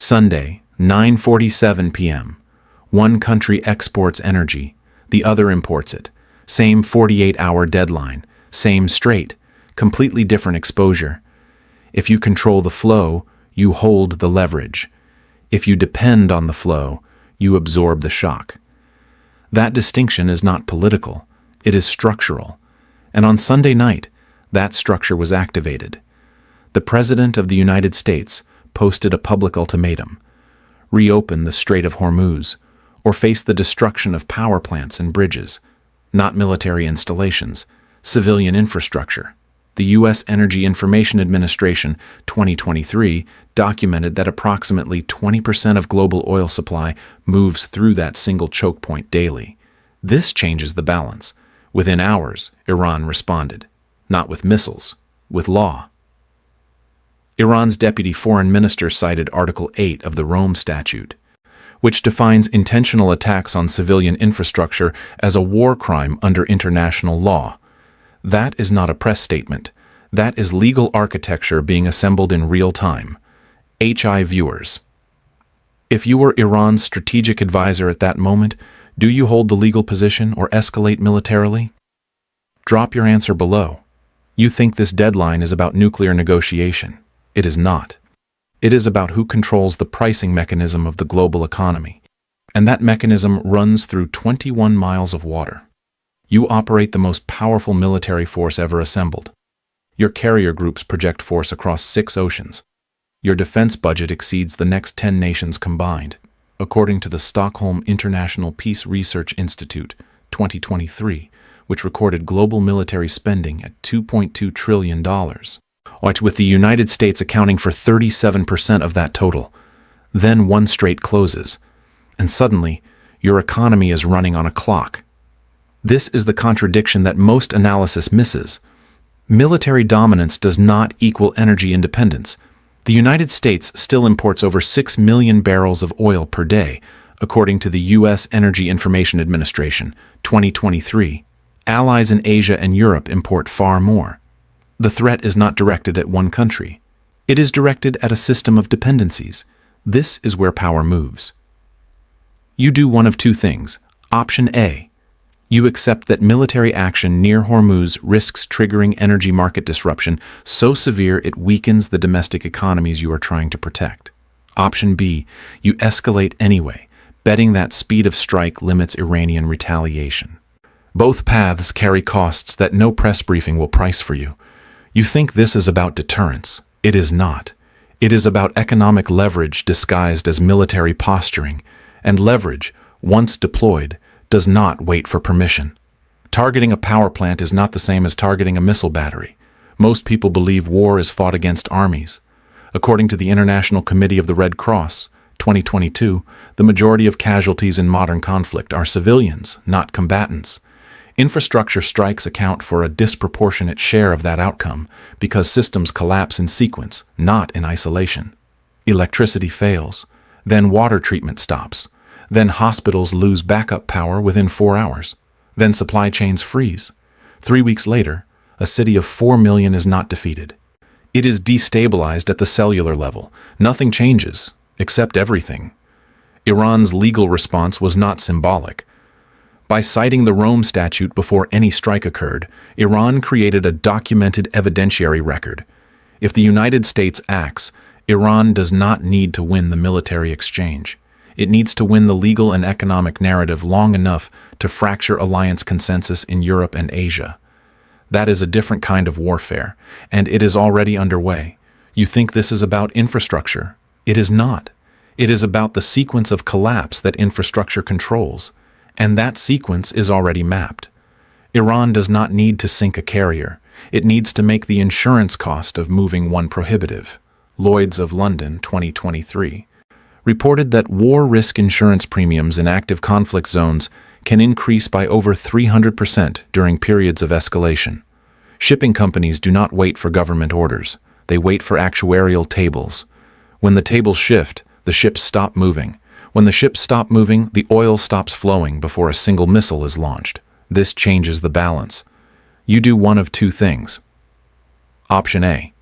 Sunday, 9:47 p.m. One country exports energy, the other imports it. Same 48-hour deadline, same strait, completely different exposure. If you control the flow, you hold the leverage. If you depend on the flow, you absorb the shock. That distinction is not political, it is structural. And on Sunday night, that structure was activated. The President of the United States posted a public ultimatum: reopen the Strait of Hormuz, or face the destruction of power plants and bridges, not military installations, civilian infrastructure. The U.S. Energy Information Administration 2023 documented that approximately 20% of global oil supply moves through that single choke point daily. This changes the balance. Within hours, Iran responded, not with missiles, with law. Iran's deputy foreign minister cited Article 8 of the Rome Statute, which defines intentional attacks on civilian infrastructure as a war crime under international law. That is not a press statement. That is legal architecture being assembled in real time. HI viewers. If you were Iran's strategic advisor at that moment, do you hold the legal position or escalate militarily? Drop your answer below. You think this deadline is about nuclear negotiation. It is not. It is about who controls the pricing mechanism of the global economy. And that mechanism runs through 21 miles of water. You operate the most powerful military force ever assembled. Your carrier groups project force across 6 oceans. Your defense budget exceeds the next 10 nations combined, according to the Stockholm International Peace Research Institute 2023, which recorded global military spending at $2.2 trillion. With the United States accounting for 37% of that total. Then one strait closes, and suddenly your economy is running on a clock. This is the contradiction that most analysis misses. Military dominance does not equal energy independence. The United States still imports over 6 million barrels of oil per day, according to the U.S. Energy Information Administration 2023. Allies in Asia and Europe import far more. The threat is not directed at one country. It is directed at a system of dependencies. This is where power moves. You do one of two things. Option A. You accept that military action near Hormuz risks triggering energy market disruption so severe it weakens the domestic economies you are trying to protect. Option B. You escalate anyway, betting that speed of strike limits Iranian retaliation. Both paths carry costs that no press briefing will price for you. You think this is about deterrence. It is not. It is about economic leverage disguised as military posturing, and leverage, once deployed, does not wait for permission. Targeting a power plant is not the same as targeting a missile battery. Most people believe war is fought against armies. According to the International Committee of the Red Cross, 2022, the majority of casualties in modern conflict are civilians, not combatants. Infrastructure strikes account for a disproportionate share of that outcome because systems collapse in sequence, not in isolation. Electricity fails, then water treatment stops, then hospitals lose backup power within 4 hours, then supply chains freeze. 3 weeks later, a city of 4 million is not defeated. It is destabilized at the cellular level. Nothing changes, except everything. Iran's legal response was not symbolic. By citing the Rome Statute before any strike occurred, Iran created a documented evidentiary record. If the United States acts, Iran does not need to win the military exchange. It needs to win the legal and economic narrative long enough to fracture alliance consensus in Europe and Asia. That is a different kind of warfare, and it is already underway. You think this is about infrastructure? It is not. It is about the sequence of collapse that infrastructure controls. And that sequence is already mapped. Iran does not need to sink a carrier. It needs to make the insurance cost of moving one prohibitive. Lloyd's of London, 2023, reported that war risk insurance premiums in active conflict zones can increase by over 300% during periods of escalation. Shipping companies do not wait for government orders. They wait for actuarial tables. When the tables shift, the ships stop moving. When the ships stop moving, the oil stops flowing before a single missile is launched. This changes the balance. You do one of two things. Option A.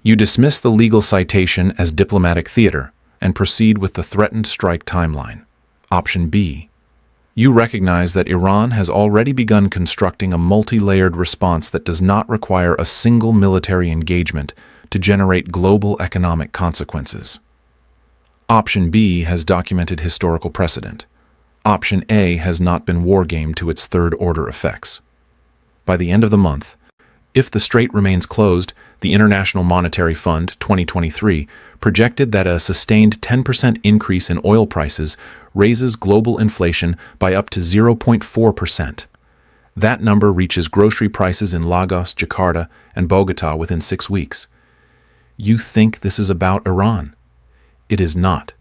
You dismiss the legal citation as diplomatic theater, and proceed with the threatened strike timeline. Option B. You recognize that Iran has already begun constructing a multi-layered response that does not require a single military engagement to generate global economic consequences. Option B has documented historical precedent. Option A has not been wargamed to its third-order effects. By the end of the month, if the strait remains closed, the International Monetary Fund 2023 projected that a sustained 10% increase in oil prices raises global inflation by up to 0.4%. That number reaches grocery prices in Lagos, Jakarta, and Bogota within 6 weeks. You think this is about Iran? It is not.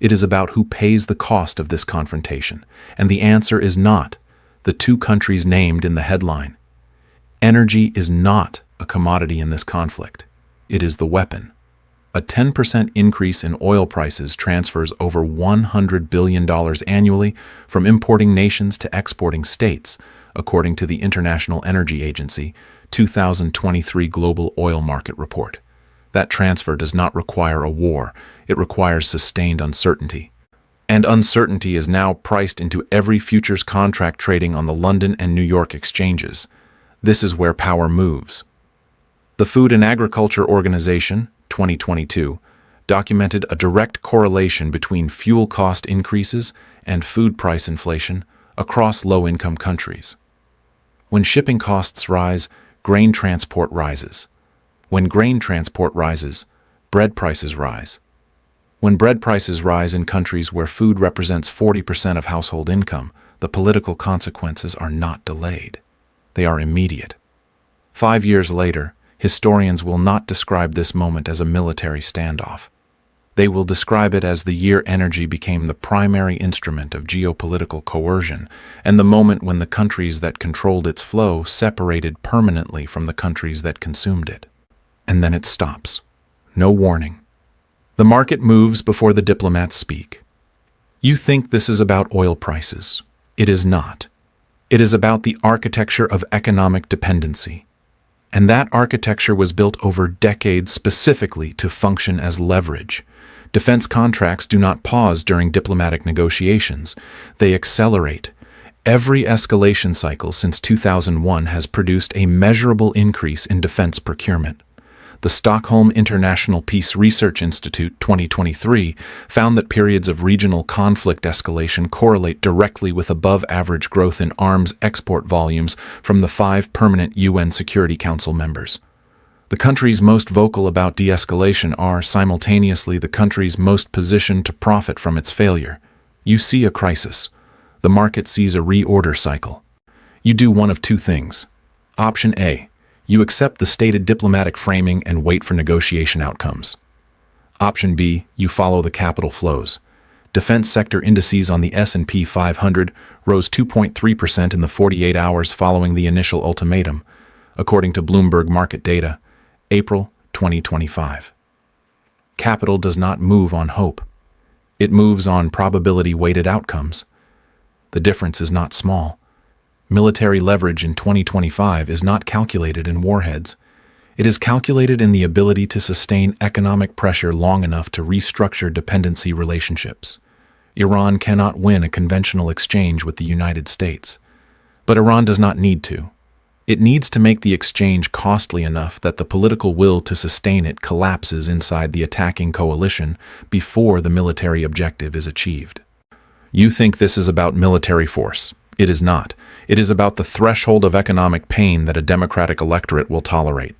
It is about who pays the cost of this confrontation, and the answer is not the two countries named in the headline. Energy is not a commodity in this conflict. It is the weapon. A 10% increase in oil prices transfers over $100 billion annually from importing nations to exporting states, according to the International Energy Agency 2023 Global Oil Market Report. That transfer does not require a war, it requires sustained uncertainty. And uncertainty is now priced into every futures contract trading on the London and New York exchanges. This is where power moves. The Food and Agriculture Organization, 2022, documented a direct correlation between fuel cost increases and food price inflation across low-income countries. When shipping costs rise, grain transport rises. When grain transport rises, bread prices rise. When bread prices rise in countries where food represents 40% of household income, the political consequences are not delayed. They are immediate. 5 years later, historians will not describe this moment as a military standoff. They will describe it as the year energy became the primary instrument of geopolitical coercion, and the moment when the countries that controlled its flow separated permanently from the countries that consumed it. And then it stops. No warning. The market moves before the diplomats speak. You think this is about oil prices. It is not. It is about the architecture of economic dependency. And that architecture was built over decades specifically to function as leverage. Defense contracts do not pause during diplomatic negotiations. They accelerate. Every escalation cycle since 2001 has produced a measurable increase in defense procurement. The Stockholm International Peace Research Institute 2023 found that periods of regional conflict escalation correlate directly with above-average growth in arms export volumes from the 5 permanent UN Security Council members. The countries most vocal about de-escalation are simultaneously the countries most positioned to profit from its failure. You see a crisis. The market sees a reorder cycle. You do one of two things. Option A. You accept the stated diplomatic framing and wait for negotiation outcomes. Option B, you follow the capital flows. Defense sector indices on the S&P 500 rose 2.3% in the 48 hours following the initial ultimatum, according to Bloomberg market data, April 2025. Capital does not move on hope. It moves on probability-weighted outcomes. The difference is not small. Military leverage in 2025 is not calculated in warheads. It is calculated in the ability to sustain economic pressure long enough to restructure dependency relationships. Iran cannot win a conventional exchange with the United States. But Iran does not need to. It needs to make the exchange costly enough that the political will to sustain it collapses inside the attacking coalition before the military objective is achieved. You think this is about military force. It is not. It is about the threshold of economic pain that a democratic electorate will tolerate.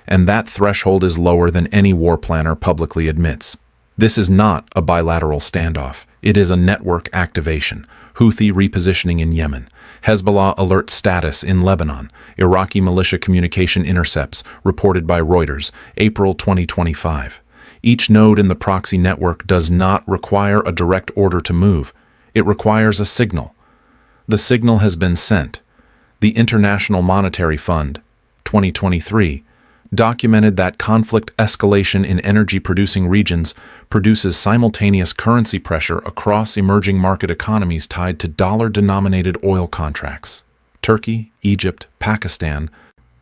And that threshold is lower than any war planner publicly admits. This is not a bilateral standoff. It is a network activation. Houthi repositioning in Yemen. Hezbollah alert status in Lebanon. Iraqi militia communication intercepts, reported by Reuters, April 2025. Each node in the proxy network does not require a direct order to move. It requires a signal. The signal has been sent. The International Monetary Fund, 2023, documented that conflict escalation in energy-producing regions produces simultaneous currency pressure across emerging market economies tied to dollar-denominated oil contracts. Turkey, Egypt, Pakistan,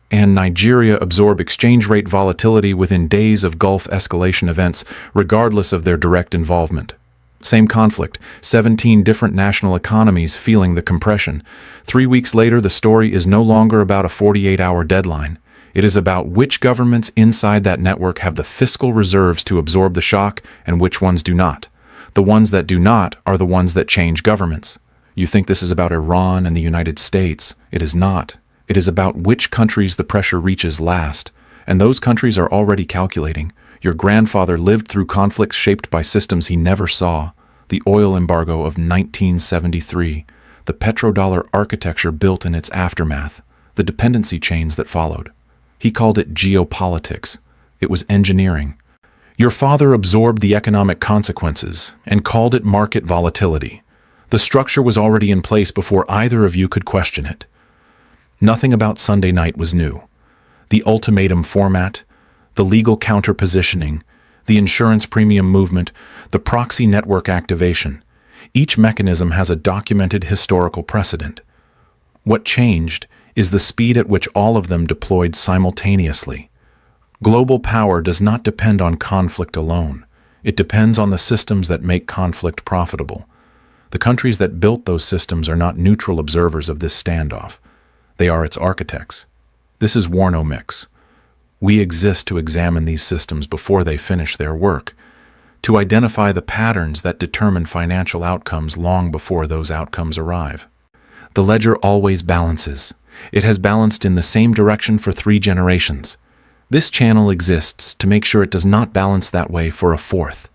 and Nigeria absorb exchange rate volatility within days of Gulf escalation events, regardless of their direct involvement. Same conflict, 17 different national economies feeling the compression. 3 weeks later, the story is no longer about a 48-hour deadline. It is about which governments inside that network have the fiscal reserves to absorb the shock and which ones do not. The ones that do not are the ones that change governments. You think this is about Iran and the United States. It is not. It is about which countries the pressure reaches last. And those countries are already calculating. Your grandfather lived through conflicts shaped by systems he never saw. The oil embargo of 1973, the petrodollar architecture built in its aftermath, the dependency chains that followed. He called it geopolitics. It was engineering. Your father absorbed the economic consequences and called it market volatility. The structure was already in place before either of you could question it. Nothing about Sunday night was new. The ultimatum format, the legal counterpositioning, the insurance premium movement, the proxy network activation. Each mechanism has a documented historical precedent. What changed is the speed at which all of them deployed simultaneously. Global power does not depend on conflict alone. It depends on the systems that make conflict profitable. The countries that built those systems are not neutral observers of this standoff. They are its architects. This is Warnomix. We exist to examine these systems before they finish their work, to identify the patterns that determine financial outcomes long before those outcomes arrive. The ledger always balances. It has balanced in the same direction for 3 generations. This channel exists to make sure it does not balance that way for a 4th.